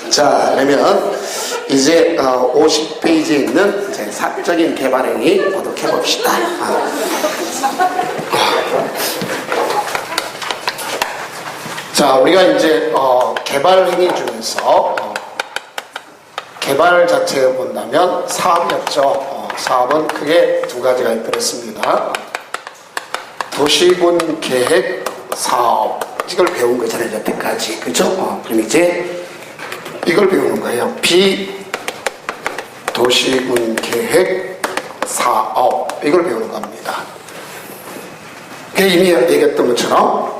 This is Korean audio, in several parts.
자, 그러면 이제 50페이지에 있는 이제 사적인 개발행위 모두 해봅시다. 자, 우리가 이제 개발행위 중에서 개발 자체를 본다면 사업이었죠. 사업은 크게 두 가지가 있더랬습니다. 도시군 계획 사업, 이걸 배운 거잖아요, 여태까지. 그죠? 그럼 이제 이걸 배우는 거예요. 비도시군 계획 사업, 이걸 배우는 겁니다. 이미 얘기했던 것처럼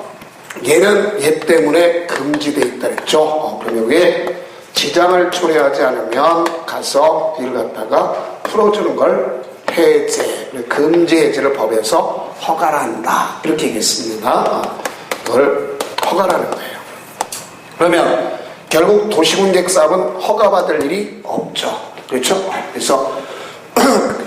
얘는 얘 때문에 금지되어 있다 그랬죠. 그럼 여기에 지장을 초래하지 않으면 가서 이를 갖다가 풀어주는 걸 해제, 금지 해제를 법에서 허가를 한다, 이렇게 얘기했습니다. 그걸 허가라는 거예요. 그러면 결국 도시군계획 사업은 허가받을 일이 없죠. 그렇죠? 그래서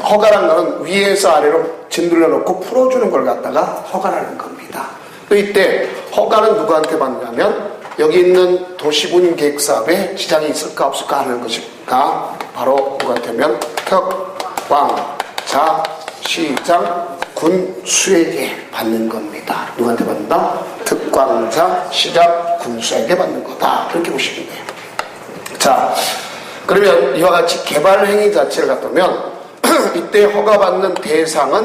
허가라는 거는 위에서 아래로 짓눌러 놓고 풀어주는 걸 갖다가 허가라는 겁니다. 이때 허가는 누구한테 받냐면 여기 있는 도시군계획 사업에 지장이 있을까 없을까 하는 것일까, 바로 누구한테면 특광자, 시장, 군수에게 받는 겁니다. 누구한테 받는다? 특광자, 시장, 군수에게 받는 거다, 그렇게 보시면 돼요. 자, 그러면 이와 같이 개발행위 자체를 갖다면 이때 허가받는 대상은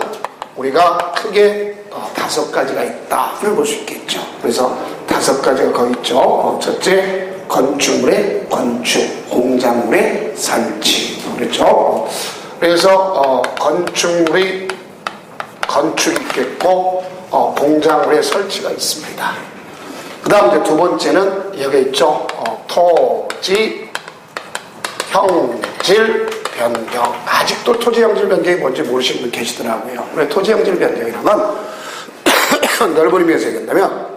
우리가 크게 5가지가 있다, 이걸 볼 수 있겠죠. 그래서 5가지가 거기 있죠. 첫째, 건축물의 건축, 공작물의 설치, 그렇죠. 그래서 건축물의 건축이 있겠고 공작물의 설치가 있습니다. 그 다음 이제 두 번째는 여기 있죠. 토지 형질 변경. 아직도 토지 형질 변경이 뭔지 모르시는 분 계시더라고요. 왜 토지 형질 변경이라면 넓은 의미에서 얘기한다면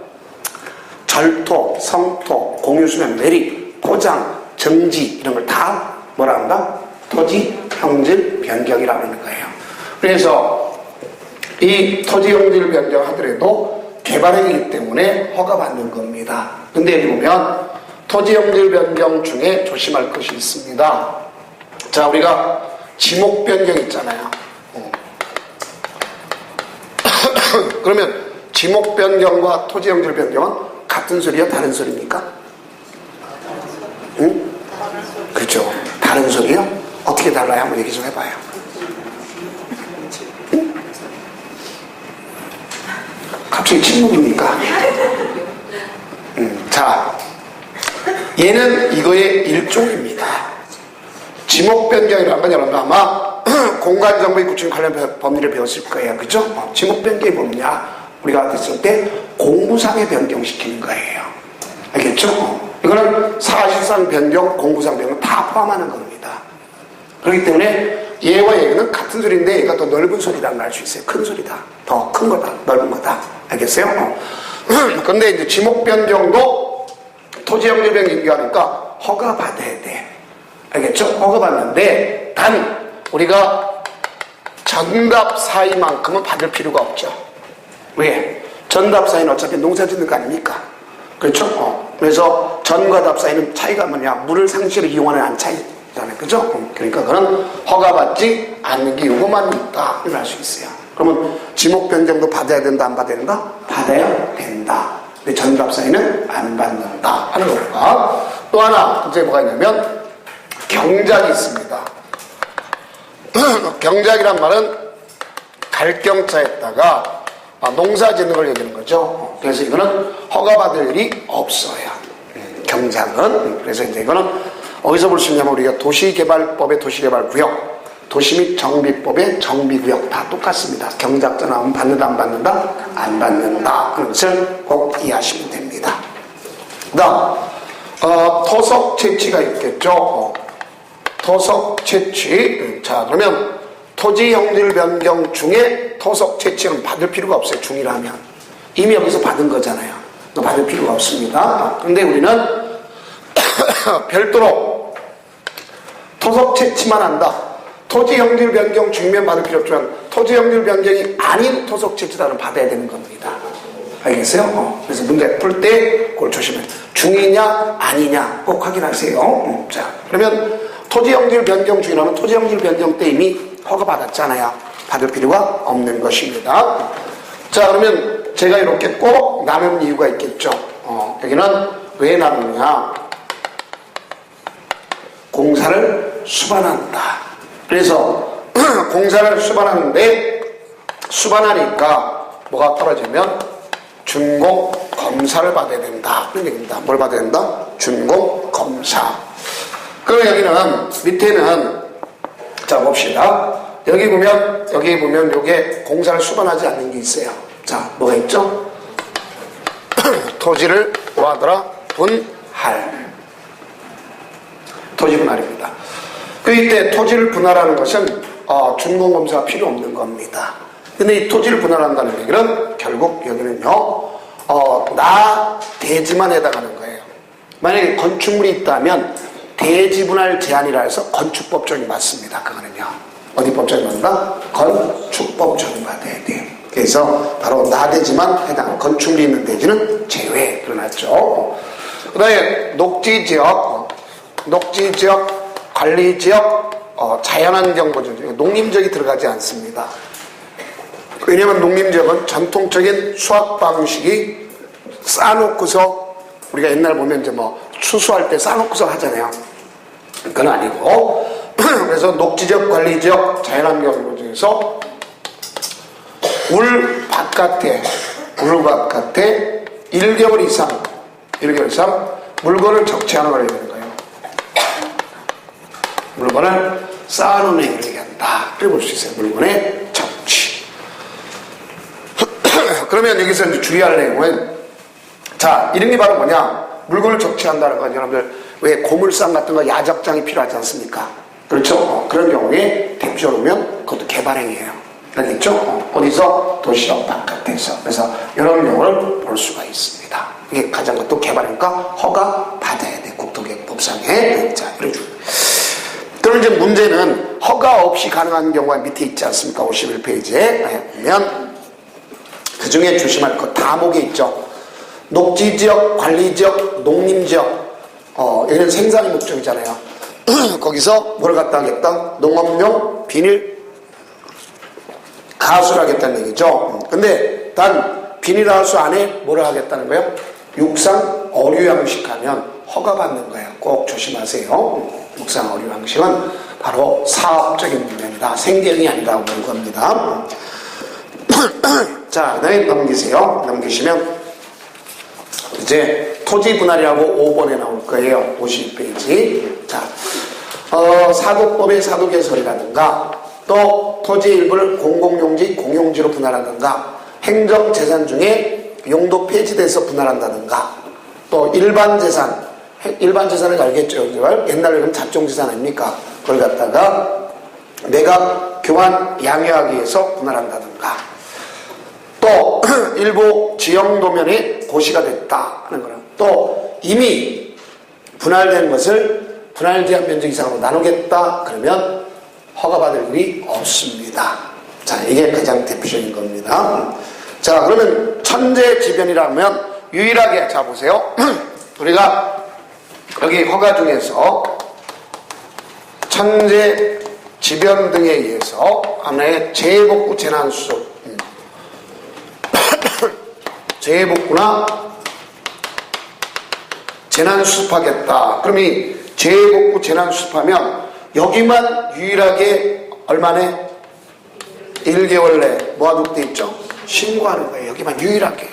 절토, 성토, 공유수면 매립, 포장, 정지, 이런 걸 다 뭐라 한다? 토지 형질 변경이라고 하는 거예요. 그래서 이 토지 형질 변경 하더라도 개발행위이기 때문에 허가받는 겁니다. 근데 여기 보면 토지 형질 변경 중에 조심할 것이 있습니다. 자, 우리가 지목 변경 있잖아요. 그러면 지목 변경과 토지 형질 변경은 같은 소리야, 다른 소리입니까? 응? 그렇죠. 다른 소리요? 어떻게 달라요? 한번 얘기 좀 해봐요. 응? 갑자기 침묵입니까? 자, 얘는 이거의 일종입니다. 지목 변경이라는 건 여러분 아마 공간정보의 구축 관련 법리를 배웠을 거예요. 그죠? 지목 변경이 뭐냐? 우리가 됐을 때 공구상에 변경시키는 거예요. 알겠죠? 이거는 사실상 변경, 공구상 변경 다 포함하는 겁니다. 그렇기 때문에 얘와 얘는 같은 소리인데 얘가 더 넓은 소리라는 걸 알 수 있어요. 큰 소리다. 더 큰 거다. 넓은 거다. 알겠어요? 근데 이제 지목 변경도 토지 형질 변경하니까 허가 받아야 돼. 알겠죠? 허가 받는데 단 우리가 전답 사이만큼은 받을 필요가 없죠. 왜? 전답 사이는 어차피 농사 짓는 거 아닙니까? 그렇죠? 그래서 전과 답 사이는 차이가 뭐냐? 물을 상시로 이용하는 안 차이잖아요. 그죠? 그러니까 그건 허가받지 않는 게 요거만 있다, 이걸 알 수 있어요. 그러면 지목 변경도 받아야 된다, 안 받아야 된다? 받아야 된다. 근데 전답 사이는 안 받는다 하는 거가. 또 하나 문제 뭐가 있냐면 경작이 있습니다. 경작이란 말은 갈경자에다가 농사 짓는 걸 얘기하는 거죠. 그래서 이거는 허가받을 일이 없어요. 경작은. 그래서 이제 이거는 어디서 볼 수 있냐면 우리가 도시개발법의 도시개발구역, 도시 및 정비법의 정비구역 다 똑같습니다. 경작자 나오면 받는다, 안 받는다? 안 받는다 하는 것을 꼭 이해하시면 됩니다. 그 다음 토속 채취가 있겠죠. 토속 채취. 자, 그러면 토지 형질 변경 중에 토속 채취는 받을 필요가 없어요. 중이라면 이미 여기서 받은 거잖아요. 받을 필요가 없습니다. 근데 우리는 별도로 토속 채취만 한다. 토지 형질 변경 중이면 받을 필요 없지만 토지 형질 변경이 아닌 토속 채취라는 받아야 되는 겁니다. 알겠어요? 그래서 문제 풀 때 그걸 조심해. 중이냐 아니냐 꼭 확인하세요. 자, 그러면 토지용질 변경 중이라면 토지용질 변경 때 이미 허가받았잖아요. 받을 필요가 없는 것입니다. 자, 그러면 제가 이렇게 꼭 나눈 이유가 있겠죠. 여기는 왜 나누냐? 공사를 수반한다. 그래서 공사를 수반하는데 수반하니까 뭐가 떨어지면 준공 검사를 받아야 된다. 그런 얘기입니다. 뭘 받아야 된다? 준공 검사. 그럼 여기는 밑에는 자 봅시다. 여기 보면 요게 공사를 수반하지 않는 게 있어요. 자, 뭐가 있죠? 토지를 뭐 하더라? 분할. 토지 분할입니다. 그 이때 토지를 분할하는 것은 준공검사가 필요 없는 겁니다. 근데 이 토지를 분할한다는 얘기는 결국 여기는요, 나 대지만 해당하는 거예요. 만약에 건축물이 있다면 대지 분할 제한이라 해서 건축법적이 맞습니다. 그거는요. 어디 법적이 맞나? 건축법적이 맞아야 돼요. 그래서 바로 나 대지만 해당, 건축물이 있는 대지는 제외 그러났죠. 그 다음에 녹지지역, 관리지역, 자연환경보전, 농림지역이 들어가지 않습니다. 왜냐하면 농림지역은 전통적인 수확 방식이 쌓아놓고서 우리가 옛날 보면 이제 뭐 추수할 때 쌓아놓고서 하잖아요. 그건 아니고 그래서 녹지지역, 관리지역, 자연환경보전에서 울 바깥에 1개월 이상 물건을 적치하는 걸 얘기하는 거예요. 물건을 쌓아놓는 얘기를 얘기한다. 그래 볼 수 있어요. 물건의 적치. 그러면 여기서 이제 주의할 내용은, 자, 이런 게 바로 뭐냐? 물건을 적치한다는 건 여러분들 왜 고물상 같은 거 야적장이 필요하지 않습니까? 그렇죠? 그런 경우에 대표적으로 보면 그것도 개발행위예요. 알겠죠? 어디서? 도시역 바깥에서. 그래서 이런 경우를 볼 수가 있습니다. 이게 가장 것도 개발행위가 허가 받아야 돼. 국토개혁법상에. 자, 이렇게. 그럼 이제 문제는 허가 없이 가능한 경우가 밑에 있지 않습니까? 51페이지에 보면 그 중에 조심할 것 다목에 있죠. 녹지지역, 관리지역, 농림지역, 여기는 생산의 목적이잖아요. 거기서 뭘 갖다 하겠다? 농업용 비닐 가수를 하겠다는 얘기죠. 근데 단 비닐 하수 안에 뭐를 하겠다는 거예요? 육상 어류 양식하면 허가받는 거예요. 꼭 조심하세요. 육상 어류 양식은 바로 사업적인 문제입니다. 생계형이 아니라고 보는 겁니다. 자, 그다음에 넘기시면 이제 토지 분할이라고 5번에 나올 거예요. 52페이지. 자, 사도법의 사도개설이라든가 또 토지 일부를 공공용지, 공용지로 분할한다든가 행정재산 중에 용도 폐지돼서 분할한다든가 또 일반재산을 알겠죠. 옛날에는 잡종재산 아닙니까? 그걸 갖다가 매각, 교환, 양해하기 위해서 분할한다든가 또 일부 지형도면이 고시가 됐다 하는 거는 또 이미 분할된 것을 분할제한 면적 이상으로 나누겠다 그러면 허가받을 일이 없습니다. 자, 이게 가장 대표적인 겁니다. 자, 그러면 천재지변이라면 유일하게, 자 보세요. 우리가 여기 허가 중에서 천재지변 등에 의해서 하나의 재해복구 재난수습, 재해복구나 재난수습하겠다. 그럼 이 재해복구 재난수습하면 여기만 유일하게 얼마네? 1개월 내에 뭐하도록 돼 있죠? 신고하는 거예요. 여기만 유일하게.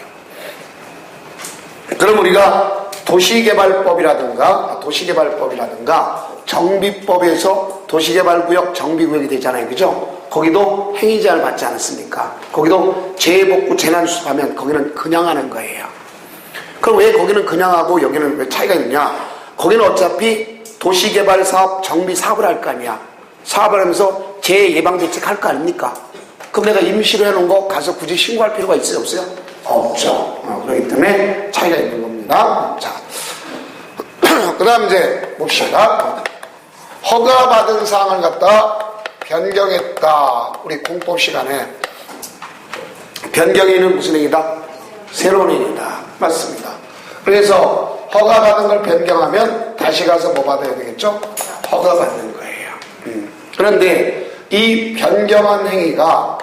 그럼 우리가 도시개발법이라든가 정비법에서 도시개발구역 정비구역이 되잖아요. 그죠? 거기도 행위제한을 받지 않았습니까? 거기도 재해복구 재난수습하면 거기는 그냥 하는 거예요. 그럼 왜 거기는 그냥 하고 여기는 왜 차이가 있냐? 거기는 어차피 도시개발사업 정비사업을 할 거 아니야. 사업을 하면서 재예방대책 할 거 아닙니까? 그럼 내가 임시로 해놓은 거 가서 굳이 신고할 필요가 있어요? 없어요? 없죠. 그렇기 때문에 차이가 있는 겁니다. 자, 그 다음 이제 봅시다. 허가받은 사항을 갖다 변경했다. 우리 공법 시간에 변경에는 무슨 행위다? 새로운 행위다. 맞습니다. 그래서 허가받은 걸 변경하면 다시 가서 뭐 받아야 되겠죠? 허가받는 거예요. 그런데 이 변경한 행위가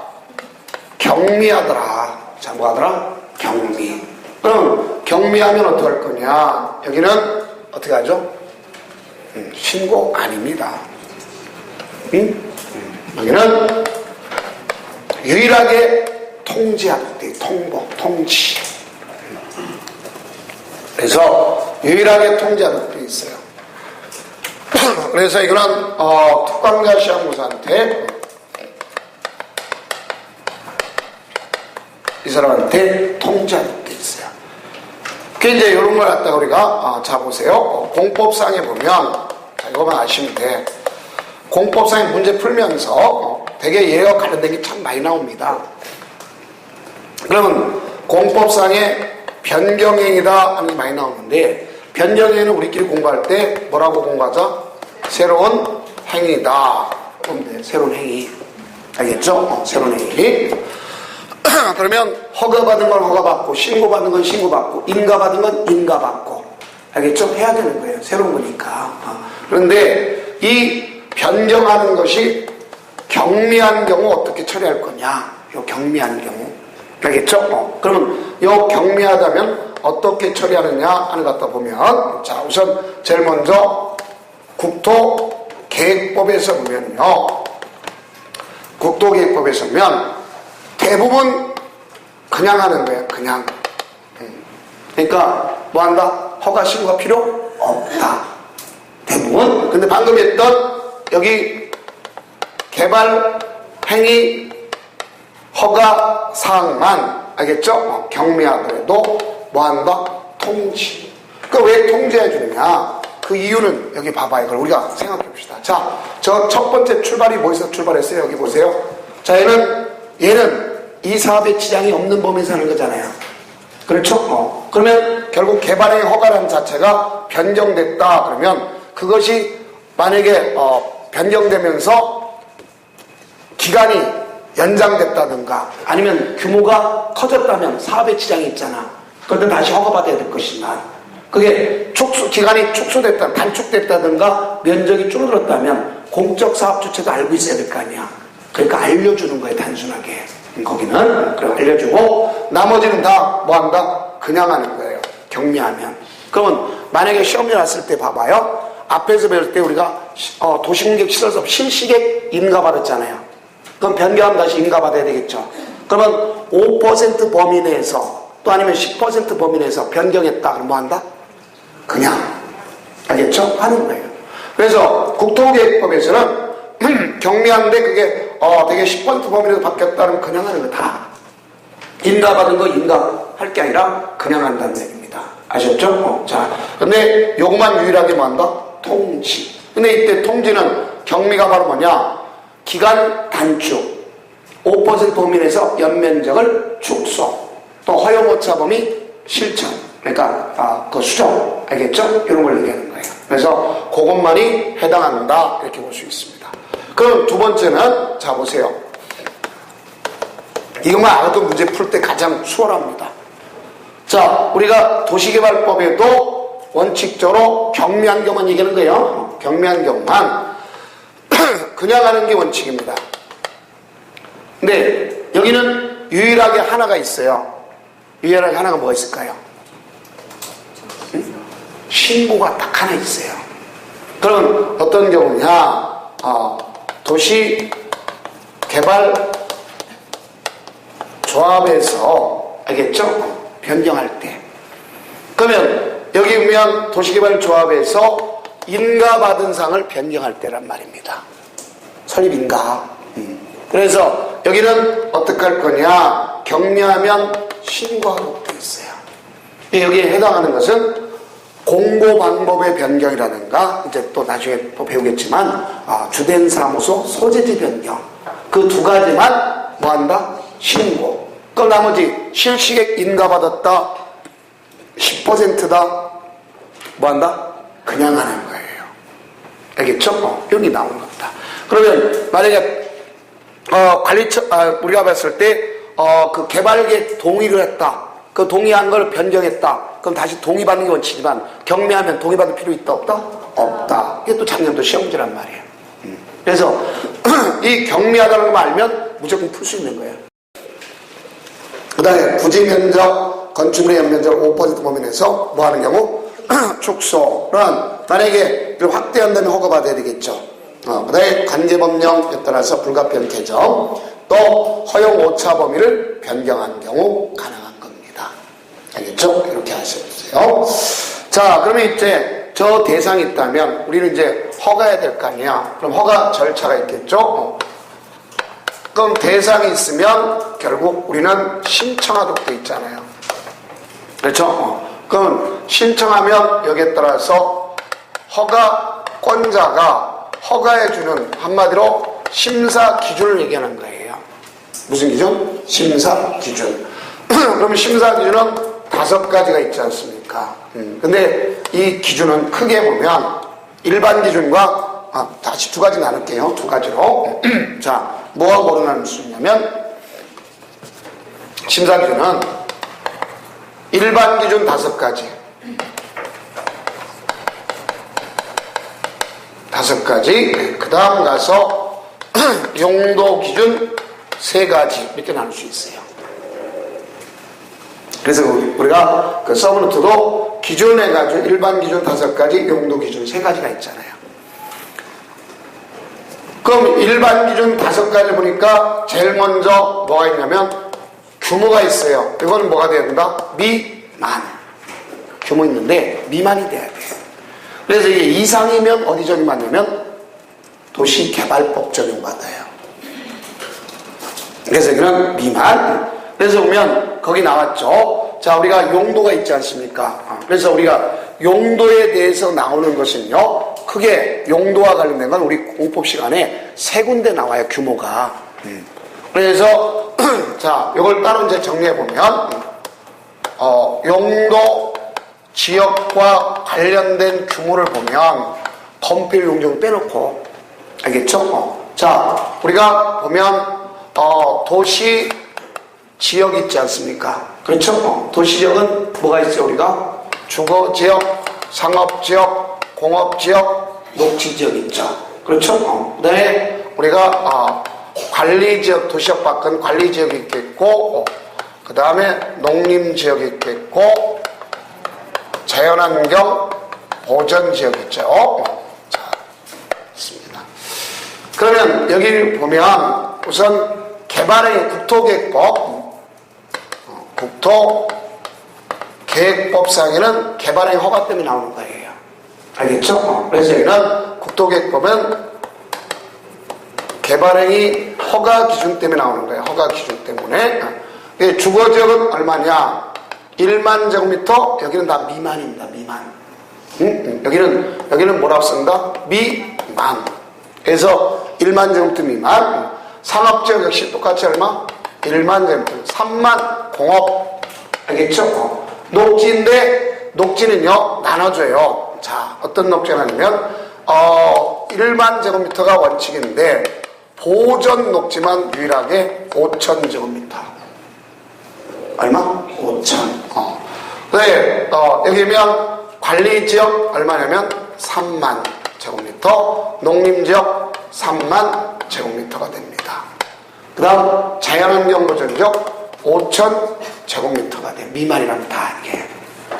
경미하더라. 자, 뭐 하더라? 경미. 그럼 경미하면 어떻게 할 거냐? 여기는 어떻게 하죠? 신고 아닙니다. 여기는 유일하게 통지하는 데 통보, 통지. 그래서 유일하게 통지하는 데 있어요. 그래서 이거는 특강자 시험고사한테 이 사람한테 통지하는 게 있어요. 그게 이제 이런 걸 갖다가 우리가 자 보세요. 공법상에 보면 자, 이거만 아시면 돼. 공법상에 문제 풀면서 되게 얘와 관련된 게 참 많이 나옵니다. 그러면 공법상에 변경행위다 하는 게 많이 나오는데 변경행위는 우리끼리 공부할 때 뭐라고 공부하자? 새로운 행위다. 그런데 새로운 행위. 알겠죠? 새로운 행위. 그러면 허가받은 건 허가받고 신고받은 건 신고받고 인가받은 건 인가받고 알겠죠? 해야 되는 거예요. 새로운 거니까. 그런데 이 변경하는 것이 경미한 경우 어떻게 처리할 거냐? 요 경미한 경우. 알겠죠? 그러면 요 경미하다면 어떻게 처리하느냐 하는 것 갖다 보면 자 우선 제일 먼저 국토계획법에서 보면요. 국토계획법에서 보면 대부분 그냥 하는 거예요. 그냥. 그러니까 뭐 한다? 허가 신고가 필요 없다. 대부분. 근데 방금 했던 여기 개발 행위 허가 사항만 알겠죠? 경미하더라도 뭐 한다? 통지. 그러니까 왜 통지해 주느냐? 그 이유는 여기 봐봐요. 그걸 우리가 생각해 봅시다. 자, 저 첫 번째 출발이 뭐에서 출발했어요? 여기 보세요. 자, 얘는 이 사업에 지장이 없는 범위에서 하는 거잖아요. 그렇죠? 그러면 결국 개발의 허가라는 자체가 변경됐다. 그러면 그것이 만약에 변경되면서 기간이 연장됐다든가 아니면 규모가 커졌다면 사업에 지장이 있잖아. 그럴 때 다시 허가받아야 될 것이지만 그게 기간이 축소됐다, 단축됐다든가 면적이 줄어들었다면 공적 사업 주체도 알고 있어야 될 거 아니야. 그러니까 알려주는 거예요, 단순하게. 거기는 그럼 알려주고 나머지는 다 뭐 한다? 그냥 하는 거예요. 경미하면. 그러면 만약에 시험이 왔을 때 봐봐요. 앞에서 배울 때 우리가 도시공격 시설사업 실시객 인가받았잖아요. 그럼 변경하면 다시 인가받아야 되겠죠. 그러면 5% 범위 내에서 또 아니면 10% 범위 내에서 변경했다. 그럼 뭐 한다? 그냥. 알겠죠? 하는 거예요. 그래서 국토계획법에서는 경미한데 그게 되게 10% 범위 내에서 바뀌었다면 그냥 하는 거 다. 인가받은 거 인가할 게 아니라 그냥 한다는 얘기입니다. 아셨죠? 자, 근데 요것만 유일하게 뭐 한다? 통지. 근데 이때 통지는 경미가 바로 뭐냐? 기간 단축, 5% 범위 내에서 연면적을 축소, 또 허용오차 범위 실천. 그러니까 그 수정. 알겠죠? 이런 걸 얘기하는 거예요. 그래서 그것만이 해당한다. 이렇게 볼 수 있습니다. 그럼 두 번째는 자 보세요. 이것만 알아도 문제 풀 때 가장 수월합니다. 자, 우리가 도시개발법에도 원칙적으로 경미한 경우만 얘기하는 거예요. 경미한 경우만 그냥 하는 게 원칙입니다. 근데 여기는 유일하게 하나가 있어요. 유일하게 하나가 뭐가 있을까요? 신고가 딱 하나 있어요. 그럼 어떤 경우냐? 도시개발 조합에서 알겠죠? 변경할 때. 그러면 여기 보면 도시개발조합에서 인가받은 상을 변경할 때란 말입니다. 설립 인가. 그래서 여기는 어떻게 할 거냐? 경미하면 신고하도록 되어 있어요. 여기에 해당하는 것은 공고 방법의 변경이라든가 이제 또 나중에 또 배우겠지만 주된 사무소 소재지 변경 그 두 가지만 뭐 한다? 신고. 그럼 나머지 실시객 인가받았다 10%다 뭐 한다? 그냥 하는 거예요. 알겠죠? 여기 나온 겁니다. 그러면 만약에 관리처 우리가 봤을 때 그 개발계획 동의를 했다. 그 동의한 걸 변경했다. 그럼 다시 동의받는 게 원칙이지만 경매하면 동의받을 필요 있다 없다? 없다. 이게 또 작년도 시험 문제란 말이에요. 그래서 이 경미하다는 것만 알면 무조건 풀 수 있는 거예요. 그 다음에 부지면적, 건축물의 연면적 5% 범위내에서 뭐 하는 경우? 축소는 만약에 이걸 확대한다면 허가받아야 되겠죠. 그 다음에 관계법령에 따라서 불가피한 개정, 또 허용 오차 범위를 변경한 경우 가능한 겁니다. 알겠죠? 이렇게 하셔보세요. 자, 그러면 이제 저 대상이 있다면 우리는 이제 허가해야 될 거 아니야. 그럼 허가 절차가 있겠죠? 그럼 대상이 있으면 결국 우리는 신청하도록 돼 있잖아요. 그렇죠? 그럼 신청하면 여기에 따라서 허가권자가 허가해주는 한마디로 심사 기준을 얘기하는 거예요. 무슨 기준? 심사 기준. 그러면 심사 기준은 5가지가 있지 않습니까? 근데 이 기준은 크게 보면 일반 기준과 다시 2가지 나눌게요. 2가지로. 자, 뭐와 뭐로 나눌 수 있냐면 심사 기준은 일반 기준 5가지. 5가지. 그 다음 가서 용도 기준 3가지 이렇게 나눌 수 있어요. 그래서 우리가 그 서브노트도 기준 해가지고 일반 기준 5가지, 용도 기준 3가지가 있잖아요. 그럼 일반 기준 5가지 보니까 제일 먼저 뭐가 있냐면 규모가 있어요. 이거는 뭐가 돼야 된다? 미만. 규모 있는데 미만이 돼야 돼요. 그래서 이게 이상이면 어디 적용받냐면 도시개발법 적용받아요. 그래서 이거는 미만. 그래서 보면 거기 나왔죠. 자, 우리가 용도가 있지 않습니까? 그래서 우리가 용도에 대해서 나오는 것은요, 크게 용도와 관련된 건 우리 공법 시간에 3군데 나와요, 규모가. 그래서 자, 이걸 따로 이제 정리해 보면 용도 지역과 관련된 규모를 보면 건필 용적을 빼놓고, 알겠죠? 자, 우리가 보면 도시 지역 있지 않습니까? 그렇죠? 도시지역은 뭐가 있어요? 우리가 주거지역, 상업지역, 공업지역, 녹지지역 있죠. 그렇죠? 그 다음에 우리가 관리지역, 도시역 밖은 관리지역이 있겠고, 그 다음에 농림지역이 있겠고, 자연환경 보전지역이 있죠. 자, 있습니다. 그러면 여기 보면 우선 개발의 국토계획법, 국토계획법상에는 개발의 허가 때문에 나오는 거예요. 알겠죠? 그래서 여기는 국토계획법은 개발행위 허가 기준 때문에 나오는 거예요. 허가 기준 때문에. 주거지역은 얼마냐? 1만 제곱미터, 여기는 다 미만입니다. 미만. 여기는 뭐라고 쓴다? 미만. 그래서 1만 제곱미터 미만. 상업지역 역시 똑같이 얼마? 1만 제곱미터. 3만 공업. 알겠죠? 녹지인데, 녹지는요, 나눠줘요. 자, 어떤 녹지가 나냐면, 1만 제곱미터가 원칙인데, 보전 녹지만 유일하게 5천 제곱미터. 얼마? 5천. 네, 여기면 관리지역 얼마냐면 3만 제곱미터, 농림지역 3만 제곱미터가 됩니다. 그 다음 자연환경보전지역 5천 제곱미터가 돼. 미만이라면 다 이게.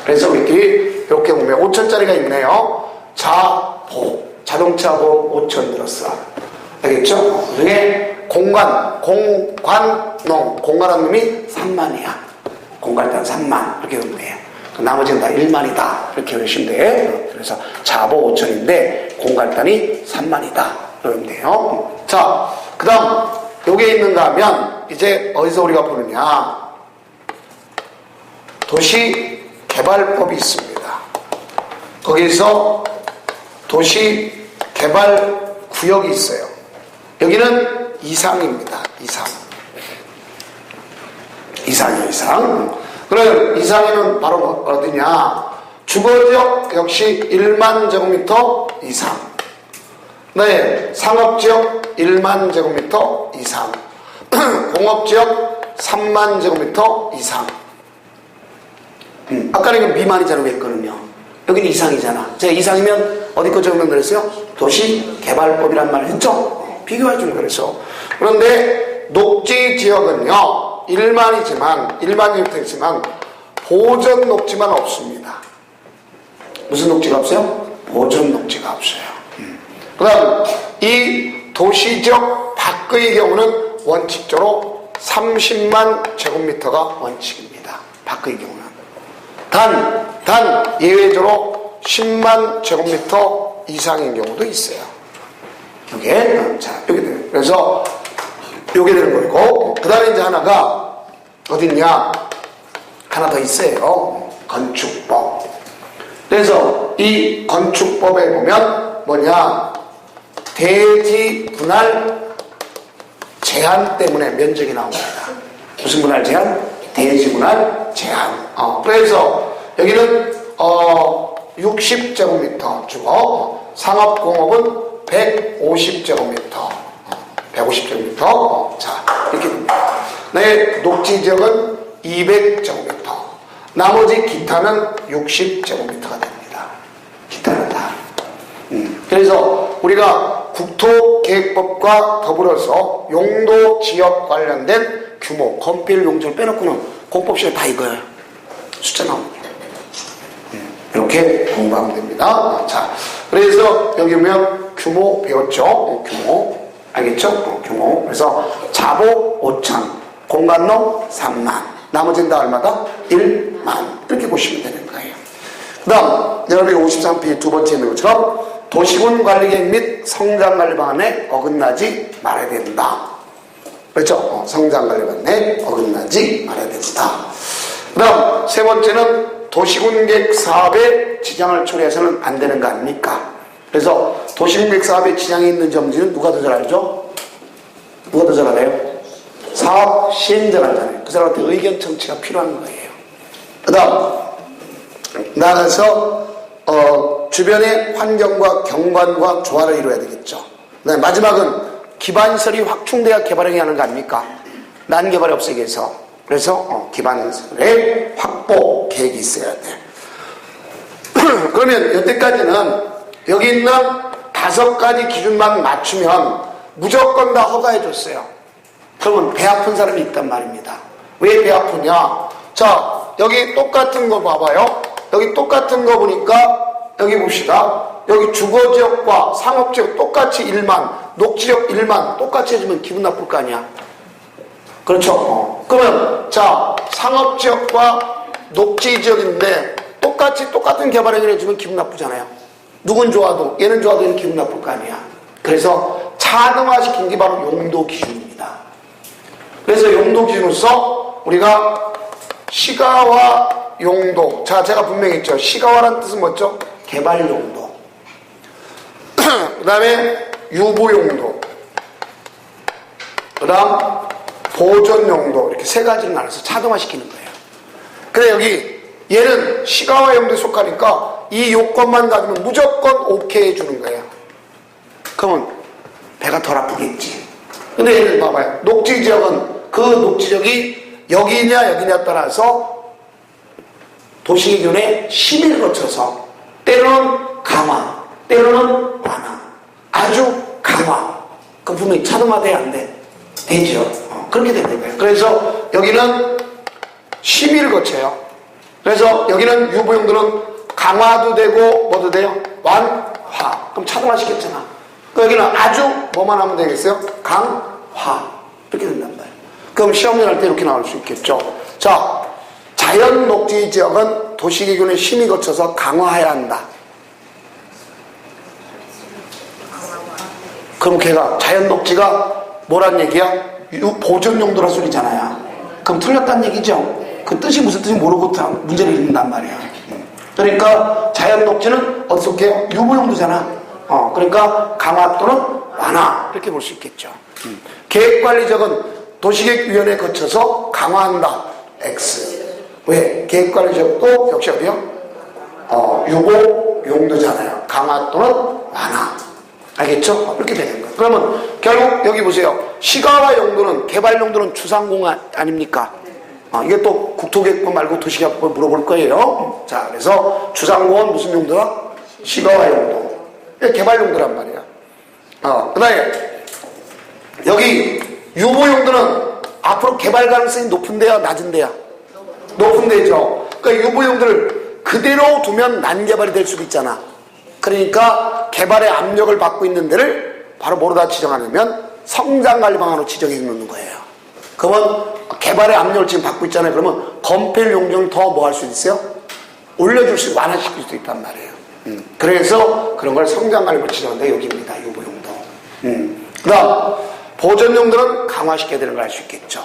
그래서 우리끼리 이렇게 보면 5천짜리가 있네요. 자동차 보험 5천 들었어. 알겠죠? 그중에 공관농, 공관한 놈이 3만이야. 공관단 3만. 이렇게 보면 돼요. 나머지는 다 1만이다. 이렇게 보시면 돼요. 그래서 자보 5천인데 공관단이 3만이다. 그러면 돼요. 자, 그 다음, 요게 있는가 하면, 이제 어디서 우리가 보느냐. 도시개발법이 있습니다. 거기서 도시개발구역이 있어요. 여기는 이상입니다. 이상. 그럼 이상이면 바로 어디냐? 주거지역 역시 1만 제곱미터 이상. 네, 상업지역 1만 제곱미터 이상. 공업지역 3만 제곱미터 이상. 아까는 이건 미만이잖아 했거든요. 여기는 이상이잖아. 제가 이상이면 어디 거 적으면 그랬어요? 도시개발법이란 말을 했죠? 비교해주는 그랬어. 그런데 녹지 지역은요, 일반지역이지만 보전 녹지만 없습니다. 무슨 녹지가 없어요? 보전 녹지가 없어요. 그 다음, 이 도시지역 밖의 경우는 원칙적으로 30만 제곱미터가 원칙입니다. 밖의 경우는. 단 예외적으로 10만 제곱미터 이상인 경우도 있어요. 이게, 자, 여기 되는. 그래서, 요게 되는 거고, 그 다음에 이제 하나가, 어딨냐? 하나 더 있어요. 건축법. 그래서 이 건축법에 보면 뭐냐? 대지 분할 제한 때문에 면적이 나옵니다. 무슨 분할 제한? 대지 분할 제한. 그래서 여기는 60제곱미터 주고 상업공업은 150제곱미터. 150제곱미터. 자, 이렇게 됩니다. 네, 녹지지역은 200제곱미터. 나머지 기타는 60제곱미터가 됩니다. 기타는 다. 그래서 우리가 국토계획법과 더불어서 용도지역 관련된 규모, 건필 용도를 빼놓고는 공법시에 다 이거예요. 숫자 나옵니다. 이렇게 공부하면 됩니다. 자, 그래서 여기 보면 규모 배웠죠? 규모. 알겠죠? 규모. 그래서 자보 5천, 공간로 3만. 나머지는 다 얼마다? 1만. 이렇게 보시면 되는 거예요. 그 다음, 여러분이 53페이지 두 번째 있는 것처럼 도시군 관리계획 및 성장관리 방안에 어긋나지 말아야 된다. 그렇죠? 성장관리 방안에 어긋나지 말아야 된다. 그 다음, 세 번째는 도시군계획 사업에 지장을 초래해서는 안 되는 거 아닙니까? 그래서 도시군계획 사업에 지장이 있는지 없는지는 누가 더 잘 알죠? 누가 더 잘 알아요? 사업 시행자가 알잖아요. 그 사람한테 의견 청취가 필요한 거예요. 그 다음, 나가서 주변의 환경과 경관과 조화를 이루어야 되겠죠. 그다음에 마지막은 기반시설이 확충돼야 개발행위 하는 거 아닙니까? 난개발이 없애기 위해서. 그래서 기반시설의 확보 계획이 있어야 돼. 그러면 여태까지는 여기 있는 5가지 기준만 맞추면 무조건 다 허가해 줬어요. 그러면 배 아픈 사람이 있단 말입니다. 왜 배 아프냐? 자, 여기 똑같은 거 봐봐요. 여기 똑같은 거 보니까 여기 봅시다. 여기 주거지역과 상업지역 똑같이 1만, 녹지역 1만 똑같이 해주면 기분 나쁠 거 아니야? 그렇죠? 그러면 자, 상업지역과 녹지지역인데 똑같은 개발행위를 해주면 기분 나쁘잖아요. 누군 좋아도 얘는 좋아도 얘는 기분 나쁠 거 아니야. 그래서 차등화시킨 게 바로 용도 기준입니다. 그래서 용도 기준으로서 우리가 시가와 용도. 자, 제가 분명히 했죠. 시가화라는 뜻은 뭐죠? 개발 용도. 그 다음에 유보 용도. 그 다음 보존 용도. 이렇게 세 가지를 나눠서 차등화시키는 거예요. 근데 여기 얘는 시가화 용도에 속하니까 이 요건만 가지면 무조건 오케이 해주는 거예요. 그러면 배가 덜 아프겠지. 근데 얘는 봐봐요. 녹지지역은 그 녹지지역이 여기냐 따라서 도시기준에 심의를 거쳐서 때로는 강화, 때로는 완화, 아주 강화. 그럼 분명히 차등화돼야 안 돼? 되죠. 그렇게 되는 거예요. 그래서 여기는 심의를 거쳐요. 그래서 여기는 유보용도는 강화도 되고 뭐도 돼요? 완화. 그럼 차등화 시켰잖아. 여기는 아주 뭐만 하면 되겠어요? 강화. 이렇게 된단 말이에요. 그럼 시험을 할 때 이렇게 나올 수 있겠죠. 자, 자연 녹지 지역은 도시기준에 심의 거쳐서 강화해야 한다. 그럼 걔가 자연 녹지가 뭐란 얘기야? 보존 용도란 소리잖아요. 그럼 틀렸단 얘기죠. 그 뜻이 무슨 뜻인지 모르고 문제를 읽는단 말이야. 그러니까 자연 녹지는 어디 속해요? 유보 용도잖아. 그러니까 강화 또는 완화 이렇게 볼 수 있겠죠. 계획관리적은 도시계획위원회 거쳐서 강화한다. X. 왜? 계획관리적도 역시 어디요? 유보 용도잖아요. 강화 또는 완화. 알겠죠? 이렇게 되는 거예요. 그러면 결국 여기 보세요. 시가화 용도는 개발 용도는 주상공원 아닙니까? 이게 또 국토계획법 말고 도시계획법 물어볼 거예요. 자, 그래서 주상공원 무슨 용도다? 시가화 용도. 개발 용도란 말이야. 그 다음에 여기 유보 용도는 앞으로 개발 가능성이 높은 데야, 낮은 데야? 높은 데죠. 그러니까 유보 용도를 그대로 두면 난개발이 될 수도 있잖아. 그러니까 개발의 압력을 받고 있는 데를 바로 뭐로다 지정하냐면 성장관리 방안으로 지정해 놓는 거예요. 그러면 개발의 압력을 지금 받고 있잖아요. 그러면 건폐율 용적을 더 뭐 할 수 있어요? 올려줄 수, 완화시킬 수 있단 말이에요. 그래서 그런 걸 성장관리로 지정한다. 여기입니다. 유보 용도. 그 다음 보전 용도는 강화시켜야 되는 걸 알 수 있겠죠.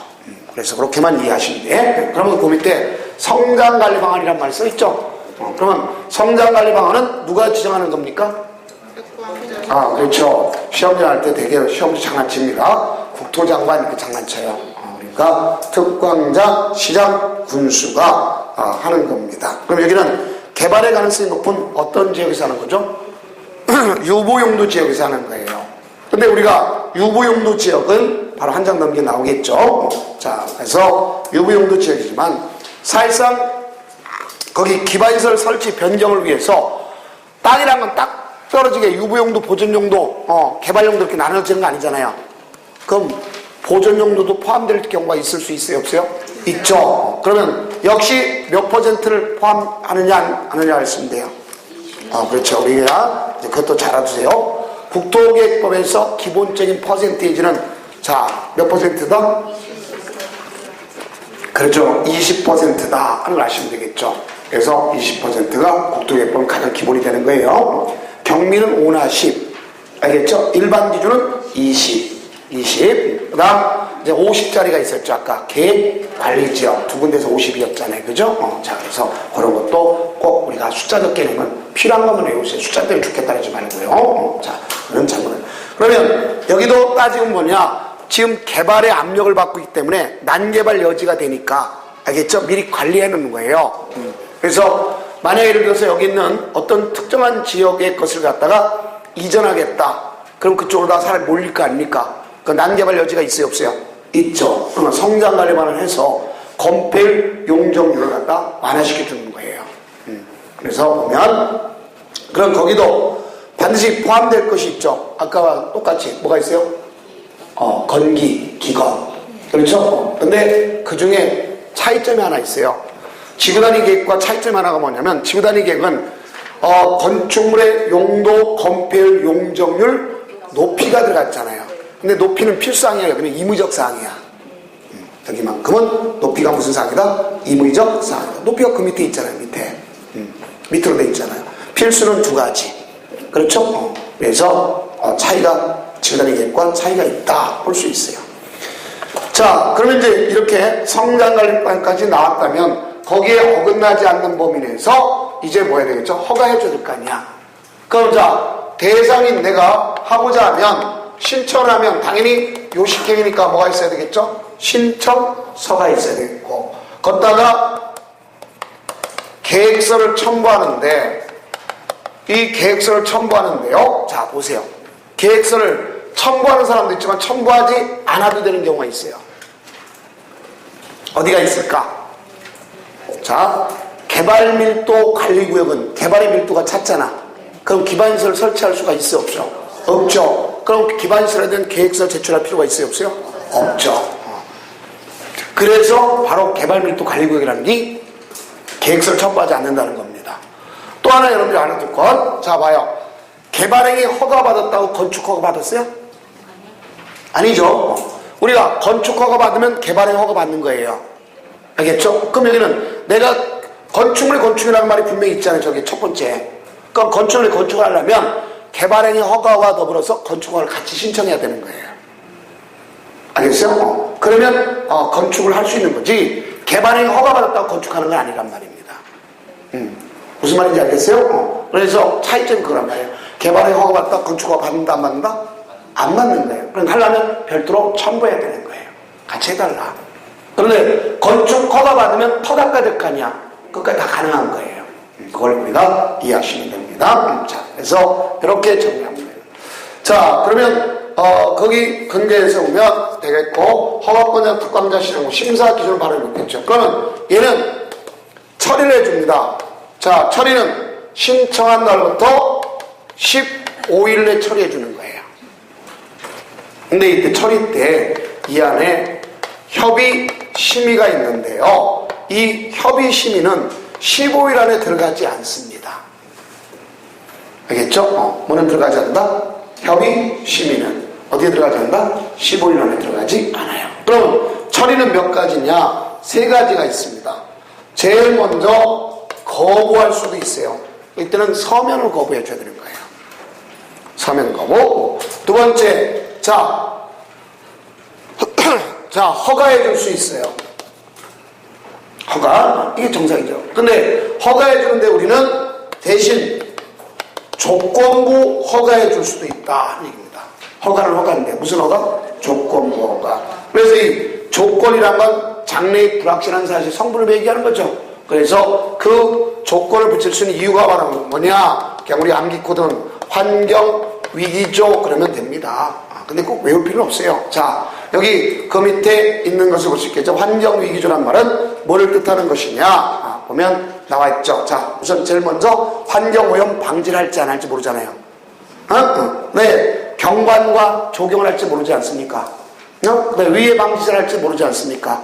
그래서 그렇게만 이해하시면 돼. 그러면 그 밑에 성장관리 방안이란 말이 써있죠. 그러면 성장관리 방안은 누가 지정하는 겁니까? 그렇죠. 시험장 할 때 되게 시험지 장난칩니다. 국토장관 그 장난쳐요. 그러니까 특광자, 시장, 군수가 하는 겁니다. 그럼 여기는 개발의 가능성이 높은 어떤 지역에서 하는 거죠? 유보용도 지역에서 하는 거예요. 근데 우리가 유보용도 지역은 바로 한 장 넘게 나오겠죠. 자, 그래서 유보용도 지역이지만 사실상 거기 기반시설 설치 변경을 위해서 땅이란 건 딱 떨어지게 유보용도, 보존용도, 개발용도 이렇게 나눠지는 거 아니잖아요. 그럼 보존용도도 포함될 경우가 있을 수 있어요, 없어요? 있죠. 그러면 역시 몇 %를 포함하느냐 안 하느냐 하시면 돼요. 그렇죠. 우리가 이제 그것도 잘 알아두세요. 국토계획법에서 기본적인 퍼센테이지는 자, 몇 %다? 그렇죠. 20%다 하는 걸 아시면 되겠죠. 그래서 20%가 국토계획법 가장 기본이 되는 거예요. 경미는 5나 10. 알겠죠? 일반 기준은 20. 그 다음 이제 50짜리가 있었죠. 아까 계획 관리지역 두 군데서 50이었잖아요. 그죠? 자, 그래서 그런 것도 꼭 우리가 숫자 적게 내면 필요한 것만 외우세요. 숫자 때문에 죽겠다 하지 말고요. 자, 그런 장면은. 그러면 여기도 따지면 뭐냐? 지금 개발의 압력을 받고 있기 때문에 난개발 여지가 되니까 알겠죠? 미리 관리해 놓는 거예요. 그래서 만약에 예를 들어서 여기 있는 어떤 특정한 지역의 것을 갖다가 이전하겠다. 그럼 그쪽으로 다 사람이 몰릴 거 아닙니까? 그 난개발 여지가 있어요, 없어요? 있죠. 그러면 성장관리만을 해서 건폐율 용적률을 갖다 완화시켜 주는 거예요. 그래서 보면 그럼 거기도 반드시 포함될 것이 있죠. 아까와 똑같이 뭐가 있어요? 건기, 기건. 그렇죠? 근데 그 중에 차이점이 하나 있어요. 지구단위 계획과 차이점 하나가 뭐냐면 지구단위 계획은 건축물의 용도, 건폐율, 용적률, 높이가 들어갔잖아요. 근데 높이는 필수사항이야. 여기는 의무적 사항이야. 여기만큼은 높이가 무슨 사항이다? 의무적 사항이다. 높이가 그 밑에 있잖아요. 밑으로 돼 있잖아요. 필수는 두 가지. 그렇죠? 그래서 차이가 지구단위 계획과 차이가 있다 볼 수 있어요. 자, 그러면 이제 이렇게 성장관리법까지 나왔다면 거기에 어긋나지 않는 범위 내에서 이제 뭐 해야 되겠죠? 허가해 줘야 될 거 아니야. 그럼 자, 대상인 내가 하고자 하면 신청하면 당연히 요식행위니까 뭐가 있어야 되겠죠? 신청서가 있어야 되겠고 걷다가 계획서를 첨부하는데 이 계획서를 첨부하는데요. 자, 보세요. 계획서를 첨부하는 사람도 있지만 첨부하지 않아도 되는 경우가 있어요. 어디가 있을까? 자, 개발밀도 관리구역은 개발의 밀도가 잦잖아. 그럼 기반시설을 설치할 수가 있어요, 없죠? 없죠. 그럼 기반시설에 대한 계획서를 제출할 필요가 있어요, 없어요? 없죠. 그래서 바로 개발밀도 관리구역이라는 게 계획서를 첨부하지 않는다는 겁니다. 또 하나 여러분들이 알아둘 건, 자, 봐요. 개발행위 허가받았다고 건축허가 받았어요? 아니죠. 우리가 건축허가 받으면 개발행위 허가 받는 거예요. 알겠죠? 그럼 여기는 내가 건축물이 건축이라는 말이 분명히 있잖아요. 저기 첫 번째. 그럼 건축물이 건축을 하려면 개발행위 허가와 더불어서 건축허가를 같이 신청해야 되는 거예요. 알겠어요? 그러면 건축을 할 수 있는 거지 개발행위 허가받았다고 건축하는 건 아니란 말입니다. 무슨 말인지 알겠어요? 그래서 차이점이 그런 말이에요. 개발행위 허가받았다고 건축허가 받는다 안 받는다? 안 받는 거예요. 그럼 하려면 별도로 첨부해야 되는 거예요. 같이 해달라. 그런데 건축 허가 받으면 더 닦아야 될 거 아니야. 그것까지 다 가능한 거예요. 그걸 우리가 이해하시면 됩니다. 자, 그래서 이렇게 정리하면 돼요. 자, 그러면 거기 근거에서 오면 되겠고, 허가권자, 특광자, 실행, 심사 기준을 바로 놓겠죠. 그러면 얘는 처리를 해줍니다. 자, 처리는 신청한 날부터 15일 내 처리해주는 거예요. 근데 이때 처리 때 이 안에 협의 심의가 있는데요. 이 협의 심의는 15일 안에 들어가지 않습니다. 알겠죠? 뭐는 들어가지 않는다? 협의 심의는 어디에 들어가지 않는다? 15일 안에 들어가지 않아요. 그럼 처리는 몇 가지냐? 3가지가 있습니다. 제일 먼저 거부할 수도 있어요. 이때는 서면을 거부해 줘야 되는 거예요. 서면 거부. 두 번째, 자, 허가해 줄 수 있어요. 허가, 이게 정상이죠. 근데 허가해 주는데 우리는 대신 조건부 허가해 줄 수도 있다 얘기입니다. 허가는 허가인데 무슨 허가? 조건부 허가. 그래서 이 조건이란 건 장래의 불확실한 사실, 성분을 얘기하는 거죠. 그래서 그 조건을 붙일 수 있는 이유가 바로 뭐냐? 그냥 우리 암기 코드는 환경 위기조 그러면 됩니다. 근데 꼭 외울 필요는 없어요. 자, 여기 그 밑에 있는 것을 볼 수 있겠죠. 환경 위기조란 말은 뭐를 뜻하는 것이냐? 보면 나와 있죠. 자, 우선 제일 먼저 환경 오염 방지를 할지 안 할지 모르잖아요. 네, 경관과 조경을 할지 모르지 않습니까? 그다음에 위해 방지를 할지 모르지 않습니까?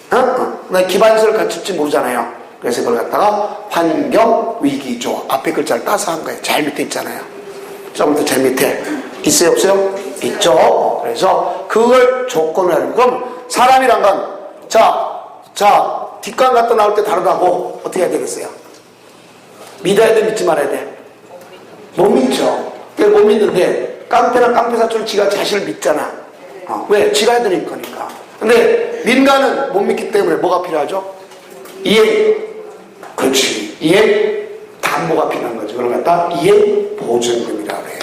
그다음에 기반시설을 갖출지 모르잖아요. 그래서 그걸 갖다가 환경 위기조 앞에 글자를 따서 한 거예요. 제일 밑에 있잖아요. 좀부터 제일 밑에 있어요, 없어요? 있죠. 그래서 그걸 조건을 하는. 그럼 사람이란 건 자 뒷관 갔다 나올 때 다르다고 어떻게 해야 되겠어요? 믿어야 돼, 믿지 말아야 돼? 못 믿죠. 못 믿는데 깡패나 깡패 사촌은 지가 자신을 믿잖아. 왜? 지가 해야 되는 거니까. 근데 민간은 못 믿기 때문에 뭐가 필요하죠? 이행. 그렇지. 이행 담보가 필요한 거죠. 그걸 갖다 이행 보증금이라고 해요.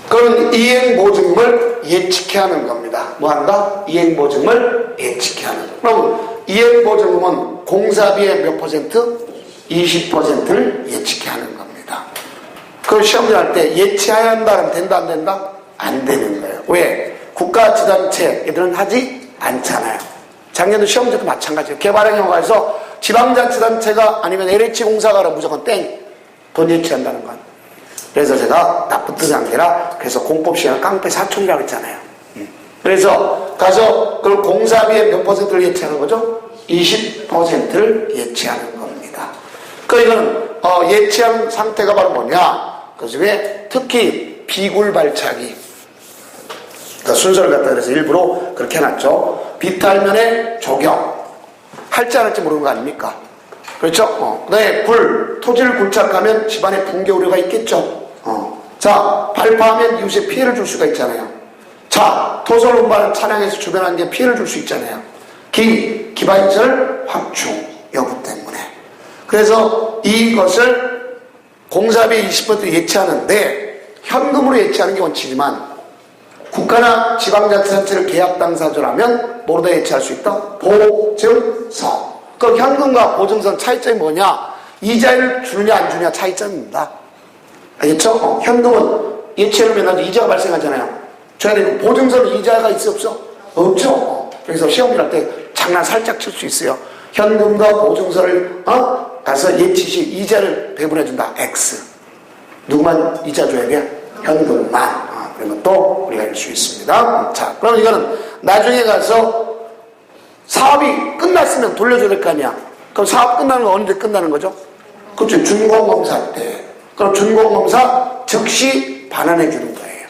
그런 이행보증금을 예측해야 하는 겁니다. 뭐 한다? 이행보증금을 예측해야 하는 거. 그럼 이행보증금은 공사비의 몇 퍼센트? 20%를 예측해야 하는 겁니다. 그걸 시험을 할 때 예측해야 한다면 된다 안 된다? 안 되는 거예요. 왜? 국가지자체 얘들은 하지 않잖아요. 작년도 시험제도 마찬가지예요. 개발행정과에서 지방자치단체가 아니면 LH공사가 무조건 땡. 돈 예측한다는 건. 그래서 제가 나쁜 뜻이 아니라 그래서 공법 시간에 깡패 사촌이라고 했잖아요. 그래서 가서 그걸 공사비의 몇 퍼센트를 예치하는 거죠? 20%를 예치하는 겁니다. 그러니까 이건 예치한 상태가 바로 뭐냐? 그 중에 특히 비굴 발차기. 그러니까 순서를 갖다 그래서 일부러 그렇게 해놨죠. 비탈면에 조경. 할지 안 할지 모르는 거 아닙니까? 그렇죠? 네, 토지를 굴착하면 집안에 붕괴 우려가 있겠죠. 자, 발파하면 이웃에 피해를 줄 수가 있잖아요. 자, 토설 운반을 차량에서 주변 환경에 피해를 줄 수 있잖아요. 기반시설 확충 여부 때문에. 그래서 이것을 공사비 20% 예치하는데 현금으로 예치하는 게 원칙이지만 국가나 지방자치단체를 계약 당사자라면 뭐로 다 예치할 수 있다? 보증서. 그 현금과 보증서는 차이점이 뭐냐? 이자를 주느냐 안 주느냐 차이점입니다. 알겠죠? 현금은 예치해놓으면 이자가 발생하잖아요. 줘야 되고 보증서는 이자가 있어 없어? 없죠. 그래서 시험을 할 때 장난 살짝 칠 수 있어요. 현금과 보증서를 가서 예치 시 이자를 배분해준다. X. 누구만 이자 줘야 돼? 현금만. 그러면 또 우리가 알 수 있습니다. 자, 그럼 이거는 나중에 가서 사업이 끝났으면 돌려줘야 될 거 아니야. 그럼 사업 끝나는 건 언제 끝나는 거죠? 그렇죠. 준공검사 때. 그럼 준공검사 즉시 반환해 주는 거예요.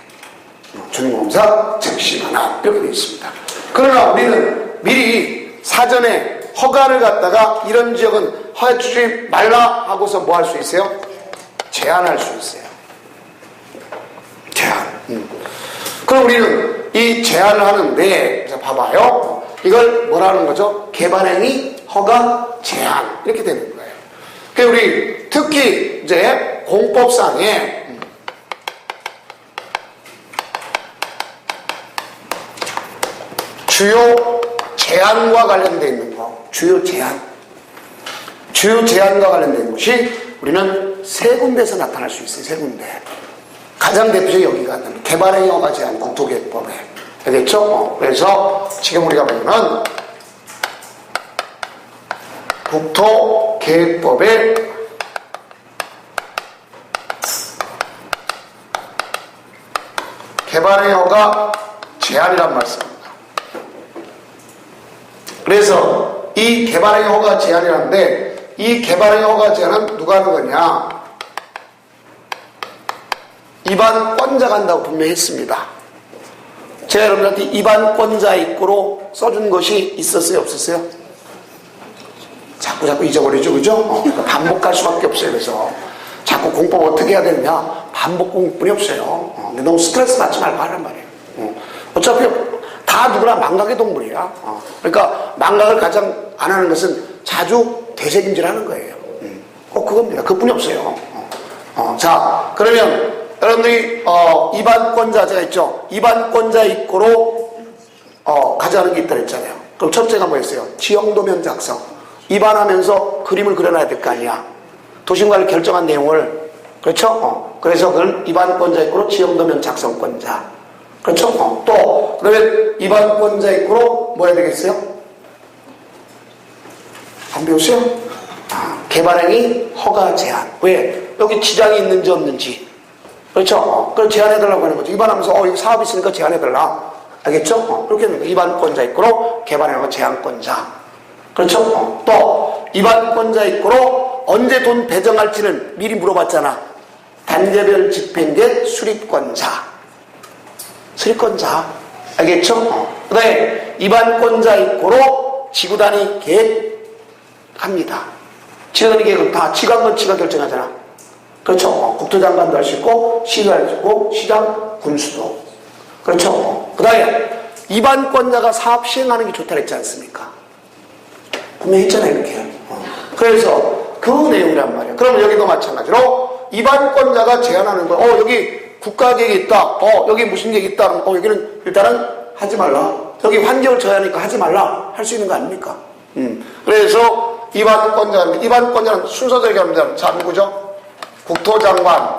준공검사 즉시 반환. 이렇게 되어 있습니다. 그러나 우리는 미리 사전에 허가를 갖다가 이런 지역은 허가 주지 말라 하고서 뭐 할 수 있어요? 제한할 수 있어요. 제한. 그럼 우리는 이 제한을 하는데, 자, 봐봐요. 이걸 뭐라는 거죠? 개발행위 허가 제한. 이렇게 되는 거예요. 그러니까 우리 특히 이제 공법상에 주요 제한과 관련되어 있는 거. 주요 제한과 관련된 것이 우리는 세 군데에서 나타날 수 있어요. 세 군데. 가장 대표적인 여기가 개발행위 허가 제한 국토계획법에. 알겠죠? 그래서 지금 우리가 보면 국토계획법에 개발행위 허가 제한이란 말씀입니다. 그래서 이 개발행위 허가 제한이라는데 이 개발행위 허가 제한은 누가 하는 거냐? 입안권자가 한다고 분명히 했습니다. 제가 여러분들한테 입안권자 입구로 써준 것이 있었어요? 없었어요? 자꾸 잊어버리죠, 그죠? 그러니까 반복할 수밖에 없어요. 그래서 자꾸 공법 어떻게 해야 되느냐? 반복 공부뿐이 없어요. 근데 너무 스트레스 받지 말고 하란 말이에요. 어차피 다 누구나 망각의 동물이야. 그러니까 망각을 가장 안 하는 것은 자주 되새김질하는 거예요. 꼭 그겁니다. 그뿐이 없어요. 자, 그러면 여러분들이 입안권자 제가 있죠. 입안권자 입구로 가져가는 게 있다 그랬잖아요. 그럼 첫째가 뭐였어요? 지형도면 작성. 입안하면서 그림을 그려놔야 될 거 아니야. 도심관리 결정한 내용을. 그렇죠? 그래서 그걸 입안권자 입구로 지형도면 작성권자. 그렇죠? 또 그러면 입안권자 입구로 뭐 해야 되겠어요? 안 배웠어요? 개발행위 허가 제한. 왜? 여기 지장이 있는지 없는지. 그렇죠? 그걸 제한해달라고 하는 거죠. 입안하면서 여기 사업이 있으니까 제한해달라. 알겠죠? 그렇게 하는 거예요. 입안권자 입구로 개발행위 허가 제한권자. 그렇죠? 또 입안권자 입구로 언제 돈 배정할지는 미리 물어봤잖아. 단계별 집행계 수립권자. 수립권자. 알겠죠? 그 다음에 입안권자 입구로 지구단위 계획합니다. 지구단위 계획은 다 지방건치가 결정하잖아. 그렇죠? 국토장관도 할 수 있고 시도 할 수 있고 시장 군수도. 그렇죠? 그 다음에 입안권자가 사업 시행하는 게 좋다 그랬지 않습니까? 분명히 했잖아요, 이렇게. 그래서 그 내용이란 말이에요. 그러면 여기도 마찬가지로 입안권자가 제안하는 거, 여기 국가계획이 있다. 여기 무슨 계획이 있다. 여기는 일단은 하지 말라. 여기 환경을 저해하니까 하지 말라. 할 수 있는 거 아닙니까? 그래서 입안권자는 순서대로 합니다. 자, 누구죠? 국토장관,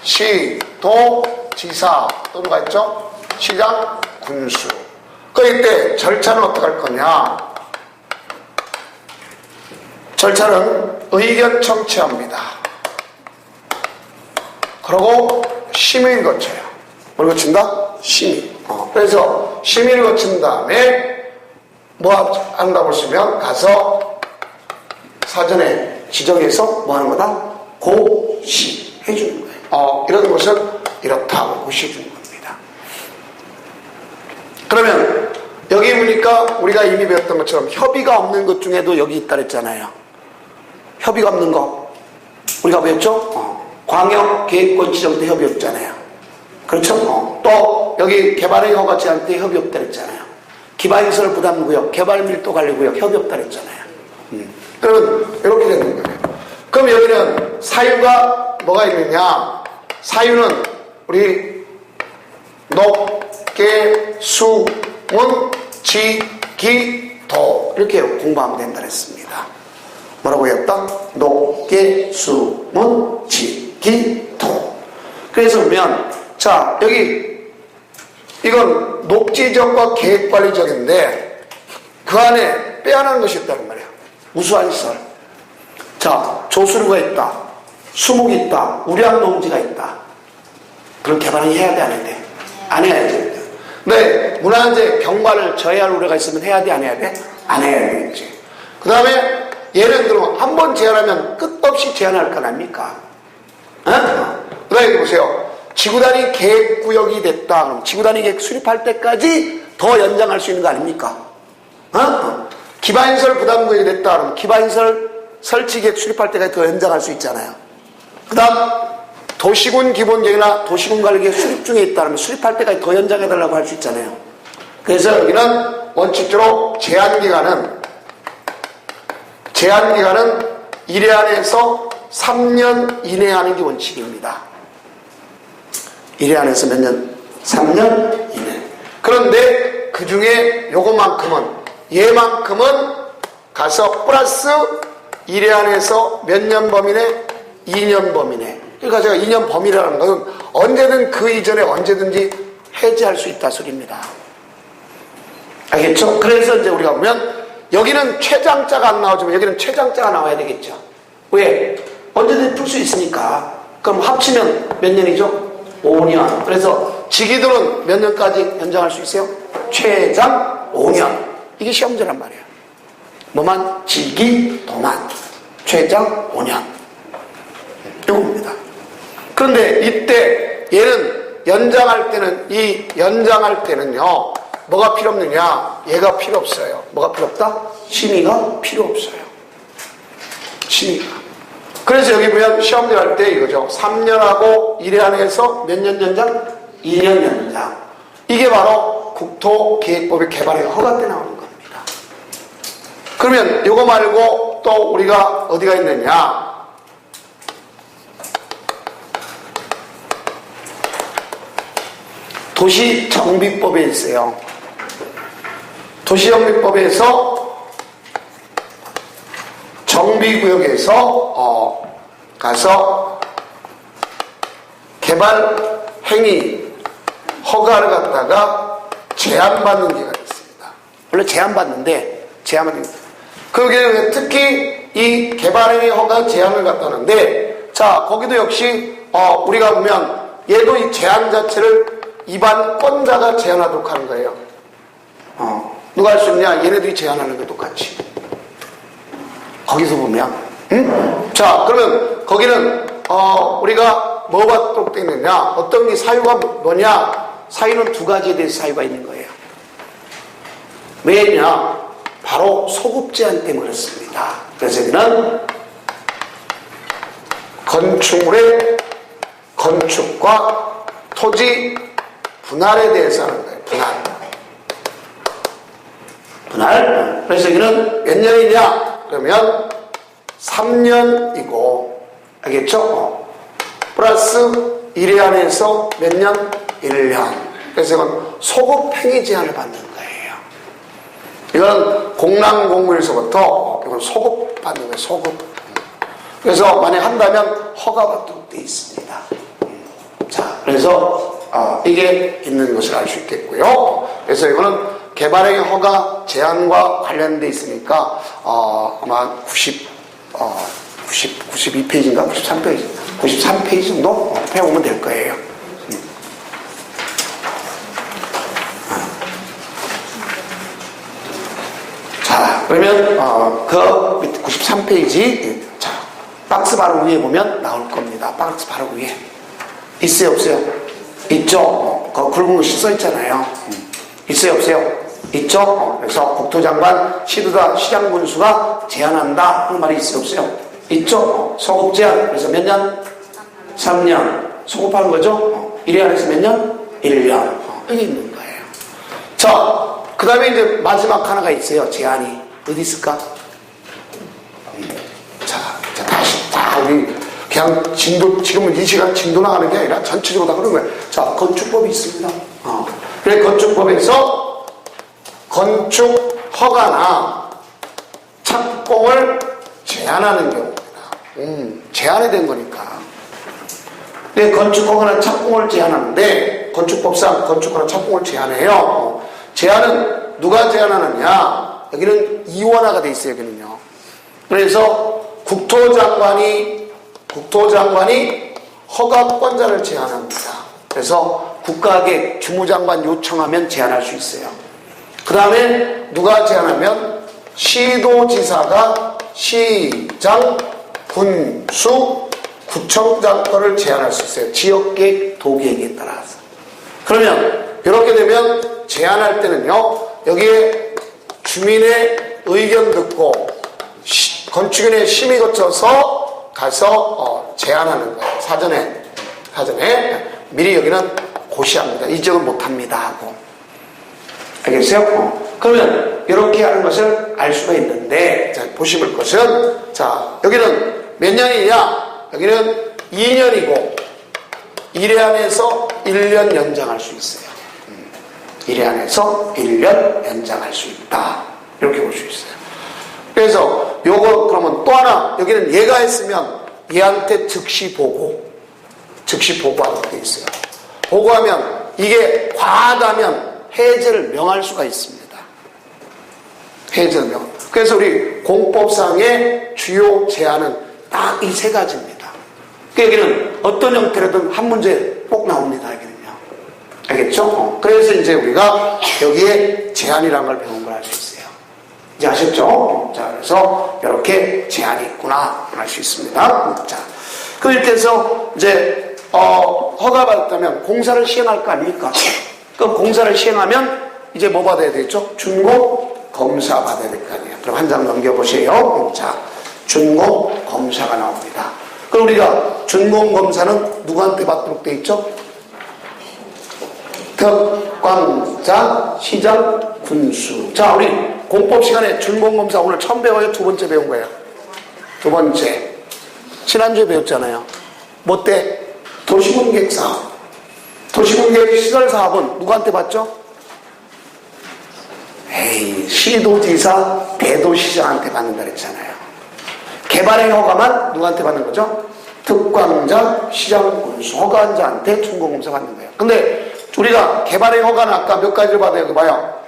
시, 도, 지사, 또 누가 있죠? 시장, 군수. 이때 절차는 어떻게 할 거냐? 절차는 의견 청취합니다. 그리고 심의를 거쳐요. 뭘 거친다? 심의. 그래서 심의를 거친 다음에 뭐 한다 보시면 가서 사전에 지정해서 뭐 하는 거다? 고시해 주는 거예요. 이런 것은 이렇다고 고시해 주는 겁니다. 그러면 여기 보니까 우리가 이미 배웠던 것처럼 협의가 없는 것 중에도 여기 있다 그랬잖아요. 협의가 없는 거 우리가 배웠죠? 광역계획권 지정 때 협의 없잖아요. 그렇죠? 또 여기 개발행위 허가 제한 때 협의 없다 그랬잖아요. 기반시설 부담구역, 개발밀도관리구역 협의 없다 그랬잖아요. 그러면 이렇게 되는 거예요. 그럼 여기는 사유가 뭐가 있느냐? 사유는 우리 녹계, 수, 문, 지, 기, 도 이렇게 공부하면 된다 그랬습니다. 뭐라고 했다? 녹계, 수, 문, 지, 기, 도. 그래서 보면 자 여기 이건 녹지적과 계획관리적인데 그 안에 빼앗는 것이 있다는 말이에요. 우수한 시설. 자, 조수류가 있다. 수목이 있다. 우량농지가 있다. 그런 개발을 해야 돼, 안 해야 돼? 안 해야 돼. 근데 문화재 경관을 저해할 우려가 있으면 해야 돼, 안 해야 돼? 안 해야 되겠지. 그 다음에 예를 들어 한 번 제한하면 끝없이 제한할 건 아닙니까? 그 다음에 보세요. 지구단위 계획구역이 됐다. 그럼 지구단위 계획 수립할 때까지 더 연장할 수 있는 거 아닙니까? 기반시설 부담구역이 됐다. 그럼 기반시설 설치계획 수립할 때까지 더 연장할 수 있잖아요. 그 다음 도시군 기본계획이나 도시군 관리계획 수립 중에 있다. 그러면 수립할 때까지 더 연장해달라고 할 수 있잖아요. 그래서 여기는 원칙적으로 제한기간은 1회 안에서 3년 이내에 하는 게 원칙입니다. 1회 안에서 몇 년? 3년 이내. 그런데 그 중에 요것만큼은 얘만큼은 가서 플러스 1회 안에서 몇 년 범위 내? 2년 범위네. 그러니까 제가 2년 범위라는 것은 언제든 그 이전에 언제든지 해지할 수 있다 소리입니다. 알겠죠? 그래서 이제 우리가 보면 여기는 최장자가 안 나오지만 여기는 최장자가 나와야 되겠죠. 왜? 언제든지 풀 수 있으니까. 그럼 합치면 몇 년이죠? 5년. 그래서 직위도는 몇 년까지 연장할 수 있어요? 최장 5년. 이게 시험제란 말이에요. 뭐만? 직위도만. 최장 5년. 이겁니다. 그런데 이때 얘는 연장할 때는요, 뭐가 필요 없느냐? 얘가 필요 없어요. 뭐가 필요 없다? 심의가 필요 없어요. 심의가. 그래서 여기 보면 시험 들어갈 때 이거죠. 3년하고 1회 안에서 몇 년 연장? 2년 연장. 이게 바로 국토기획법의 개발의 허가 때 나오는 겁니다. 그러면 이거 말고 또 우리가 어디가 있느냐? 도시정비법에 있어요. 도시정비법에서 정비구역에서 가서 개발 행위 허가를 갖다가 제한받는 게가 있습니다. 원래 제한받는데 그게 특히 이 개발 행위 허가 제한을 갖다는데 자 거기도 역시 우리가 보면 얘도 이 제한 자체를 입안권자가 제한하도록 하는 거예요. 누가 할 수 있냐? 얘네들이 제한하는 거 똑같이. 거기서 보면, 응? 자, 그러면 거기는 우리가 뭐 받도록 되어 있느냐? 어떤 게 사유가 뭐냐? 사유는 두 가지에 대해서 사유가 있는 거예요. 왜냐? 바로 소급 제한 때문에 그렇습니다. 그래서 여기는 건축물의 건축과 토지 분할에 대해서 하는 거예요. 분할. 그래서 여기는 몇 년이냐? 그러면 3년이고, 알겠죠? 플러스 1회 안에서 몇 년? 1년. 그래서 이건 소급 행위 제한을 받는 거예요. 이건 공랑공무에서부터 이건 소급 받는 거예요. 소급. 그래서 만약 한다면 허가 받도록 되어 있습니다. 자, 그래서 이게 있는 것을 알 수 있겠고요. 그래서 이거는 개발행위 허가 제한과 관련돼 있으니까 아마 92페이지인가 93페이지 정도 배워보면 될 거예요. 자, 그러면 그 93페이지 자 박스 바로 위에 보면 나올 겁니다. 박스 바로 위에 있어요 없어요? 있죠. 그 굵은 글씨 써 있잖아요. 있어요 없어요? 있죠. 그래서 국토장관 시도다 시장군수가 제한한다 하는 말이 있어요 없어요? 있죠. 소급 제한. 그래서 몇 년? 3년. 소급하는 거죠. 1회 안에서 몇 년? 1년. 이게 있는 거예요. 자, 그 다음에 이제 마지막 하나가 있어요. 제한이. 어디 있을까? 자, 다시 다 우리 그냥 지금은 이 시간 진도 나가는 게 아니라 전체적으로 다 그런 거예요. 자, 건축법이 있습니다. 그래, 건축법에서 건축 허가나 착공을 제한하는 경우입니다. 제한이 된 거니까. 근데 건축 허가나 착공을 제한하는데 건축법상 건축 허가나 착공을 제한해요. 제한은 누가 제한하느냐? 여기는 이원화가 돼 있어요. 여기는요. 그래서 국토장관이 허가권자를 제한합니다. 그래서 국가계획 주무장관 요청하면 제한할 수 있어요. 그 다음에 누가 제한하면 시도지사가 시장, 군수, 구청장 거를 제한할 수 있어요. 지역계획, 도계획에 따라서. 그러면 이렇게 되면 제한할 때는요. 여기에 주민의 의견 듣고 건축인의 심의 거쳐서 가서 제한하는 거예요. 사전에 미리 여기는 고시합니다. 이 지역은 못합니다 하고. 알겠어요? 그러면 이렇게 하는 것을 알 수가 있는데 자, 보시볼 것은 자 여기는 몇 년이냐? 여기는 2년이고 1회 안에서 1년 연장할 수 있어요. 1회 안에서 1년 연장할 수 있다. 이렇게 볼 수 있어요. 그래서 요거 그러면 또 하나 여기는 얘가 했으면 얘한테 즉시 보고하게 돼 있어요. 보고하면 이게 과하다면 해제를 명할 수가 있습니다. 해제를 명. 그래서 우리 공법상의 주요 제한은 딱 이 세 가지입니다. 그 얘기는 어떤 형태로든 한 문제 꼭 나옵니다. 여기는요. 알겠죠? 그래서 이제 우리가 여기에 제한이라는 걸 배운 걸 알 수 있어요. 이제 아셨죠? 자, 그래서 이렇게 제한이 있구나 알 수 있습니다. 자, 그렇게 해서 이제 허가받았다면 공사를 시행할 거 아닙니까? 그럼 공사를 시행하면 이제 뭐 받아야 되겠죠? 준공 검사 받아야 될 거 아니에요. 그럼 한 장 넘겨보세요. 자, 준공 검사가 나옵니다. 그럼 우리가 준공 검사는 누구한테 받도록 돼 있죠? 특광자, 시장, 군수. 자, 우리 공법 시간에 준공 검사 오늘 처음 배워요? 두 번째 배운 거예요? 두 번째. 지난주에 배웠잖아요. 뭐 때? 도시군계획 사업. 도시군계획 시설 사업은 누구한테 받죠? 에이, 시도지사, 대도시장한테 받는다 그랬잖아요. 개발행 허가만 누구한테 받는 거죠? 특광자, 시장, 군수, 허가한 자한테 준공검사 받는 거예요. 근데 우리가 개발행 허가는 아까 몇 가지를 받아요? 그 봐요.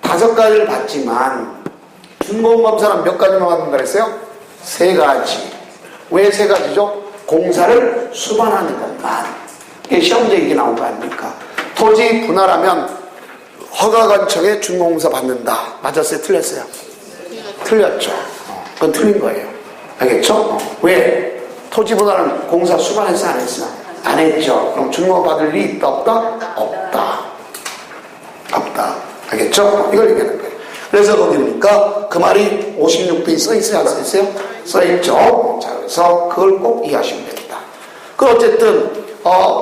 5가지를 받지만 준공검사는 몇 가지만 받는다 그랬어요? 3가지. 왜 3가지죠? 공사를 수반하는 것만. 이게 시험제 얘기 나온 거 아닙니까? 토지 분할하면 허가관청에 준공검사 받는다. 맞았어요? 틀렸어요? 틀렸죠. 그건 틀린 거예요. 알겠죠? 왜? 토지 분할은 공사 수반했어? 안 했어? 안 했죠. 그럼 준공검사 받을 일이 있다? 없다? 없다. 없다. 알겠죠? 이걸 얘기하는 거예요. 그래서 거기 보니까 그 말이 56페이지 써있어요? 안 써있어요? 써있죠? 자, 그래서 그걸 꼭 이해하시면 됩니다. 그 어쨌든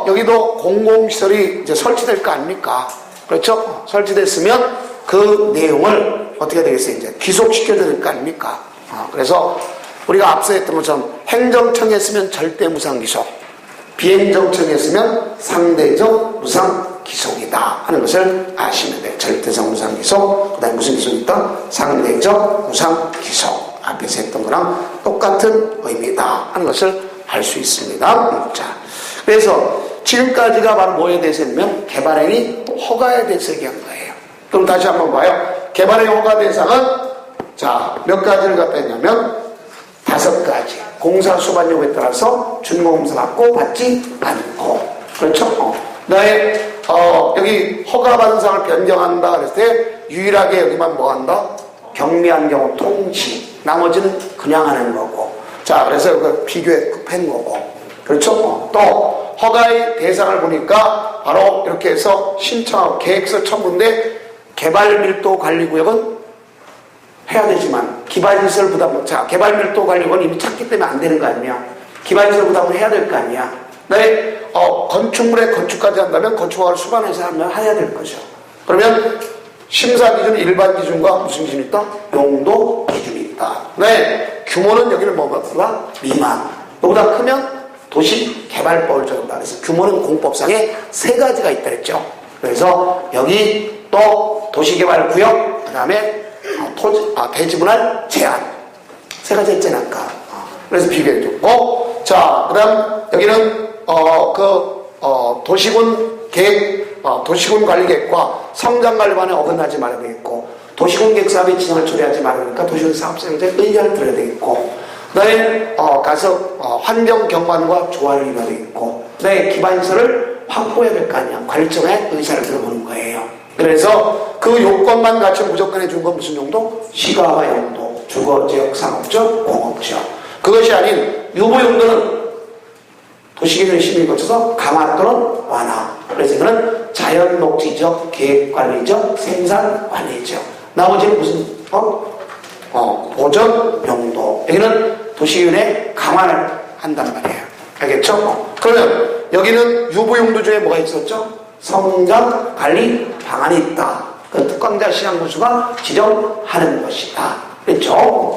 여기도 공공시설이 이제 설치될 거 아닙니까? 그렇죠? 설치됐으면 그 내용을 어떻게 되겠어요? 이제 기속시켜야 될 거 아닙니까? 그래서 우리가 앞서 했던 것처럼 행정청에 했으면 절대 무상기속, 비행정청에 했으면 상대적 무상기속이다 하는 것을 아시면 돼요. 절대적 무상기속, 그 다음에 무슨 기속이 있다? 상대적 무상기속. 앞에서 했던 거랑 똑같은 의미다 하는 것을 알 수 있습니다. 자, 그래서 지금까지가 바로 뭐에 대해서 했냐면 개발행위 허가에 대해서 얘기한 거예요. 그럼 다시 한번 봐요. 개발행위 허가 대상은 자, 몇 가지를 갖다 했냐면 5가지. 공사 수반 요구에 따라서 준공검사 받고 받지 않고. 그렇죠? 그다음에 여기 허가받은 사항을 변경한다 그랬을 때 유일하게 여기만 뭐 한다? 경미한 경우 통치. 나머지는 그냥 하는 거고. 자, 그래서 그 비교해 한 거고. 그렇죠? 또 허가의 대상을 보니까 바로 이렇게 해서 신청 계획서 첨부인데 개발밀도관리구역은 해야 되지만 기반시설 부담, 자, 개발밀도관리구역은 이미 찾기 때문에 안 되는 거 아니야. 기반시설 부담을 해야 될 거 아니야. 네, 건축물에 건축까지 한다면 건축허가를 수반해서 하면 해야 될 거죠. 그러면 심사 기준 일반 기준과 무슨 기준이 있다? 용도 기준이 있다. 네, 규모는 여기는 뭐가 미만. 보다 크면 도시개발법을 적용한다. 그래서 규모는 공법상에 3가지가 있다 그랬죠. 그래서 여기 또 도시개발구역, 그 다음에 대지분할 제한 3가지 했잖아 아까. 그래서 비교해줬고, 자, 그 다음 여기는 도시군 계획, 도시군 관리 계획과 성장 관리반에 어긋나지 말아야 되겠고, 도시군 계획 사업의 진행을 초래하지 말으니까 도시군 사업자에 의견을 들어야 되겠고, 그 다음에 가서 환경 경관과 조화를 이뤄야 되겠고, 그 다음에 기반시설을 확보해야 될 거 아니야. 관리청의 의사를 들어보는 거예요. 그래서 그 요건만 갖추면 무조건 해준 건 무슨 용도? 시가와 용도, 주거지역, 상업지역, 공업지역. 그것이 아닌 유보용도는 도시계획 심의 거쳐서 강화 또는 완화. 그래서 이거는 자연녹지지역, 계획관리지역, 생산관리지역. 나머지는 무슨 보전 용도. 여기는 도시계획에 강화를 한단 말이에요. 알겠죠? 그러면 여기는 유보용도 중에 뭐가 있었죠? 성장 관리 방안이 있다. 그 특광자 시장군수가 지정하는 것이다. 그렇죠?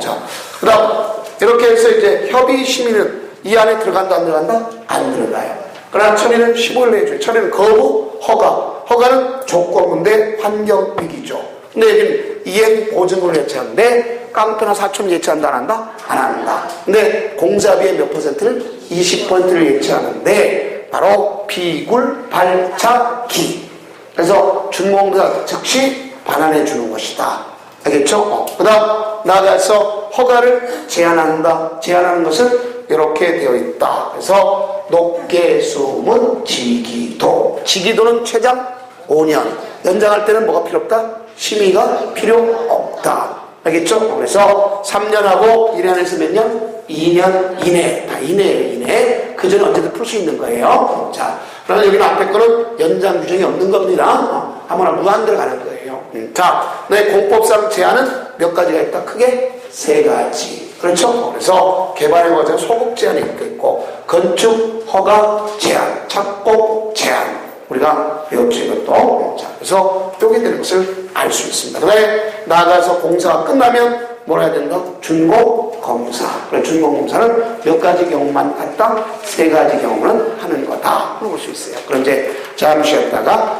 그 다음 이렇게 해서 이제 협의 심의는 이 안에 들어간다 안 들어간다? 안 들어가요. 그러나 처리는 15일 내에 해줘요. 처리는 거부, 허가. 허가는 조건문제 환경위기죠. 근데 여기는 이행 보증을 해체하는데 깡패나 사촌 예치한다 안 한다? 안 한다. 근데 공사비의 몇 퍼센트를? 20%를 예치하는데 바로 비굴 발차기. 그래서 준공사 즉시 반환해 주는 것이다. 알겠죠? 그 다음 나아가서 허가를 제한한다. 제한하는 것은 이렇게 되어 있다. 그래서 높게 숨은 지기도. 지기도는 최장 5년. 연장할 때는 뭐가 필요 없다? 심의가 필요 없다. 알겠죠? 그래서 3년하고 1년에서 몇 년? 2년 이내. 다 이내. 그 전에 언제든 풀 수 있는 거예요. 자, 그러나 여기는 앞에 거는 연장 규정이 없는 겁니다. 아무나 무한대로 가는 거예요. 자, 내 공법상 제한은 몇 가지가 있다? 크게 3가지. 그렇죠? 그래서 개발의 과정 소급 제한이 있겠고, 건축 허가 제한, 착공 제한. 우리가 배웠죠, 이것도. 자, 그래서 여기 되는 것을 알 수 있습니다. 그 다음에 나가서 공사가 끝나면 뭐라 해야 된다? 준공검사. 그래, 준공검사는 몇 가지 경우만 했다? 3가지 경우는 하는 거다. 볼 수 있어요. 그럼 이제 잠시 쉬었다가,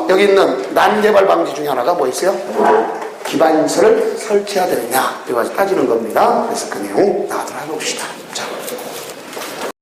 여기 있는 난개발 방지 중에 하나가 뭐 있어요? 기반시설을 설치해야 되느냐. 이거 따지는 겁니다. 그래서 그 내용 나가도록 해봅시다. 자.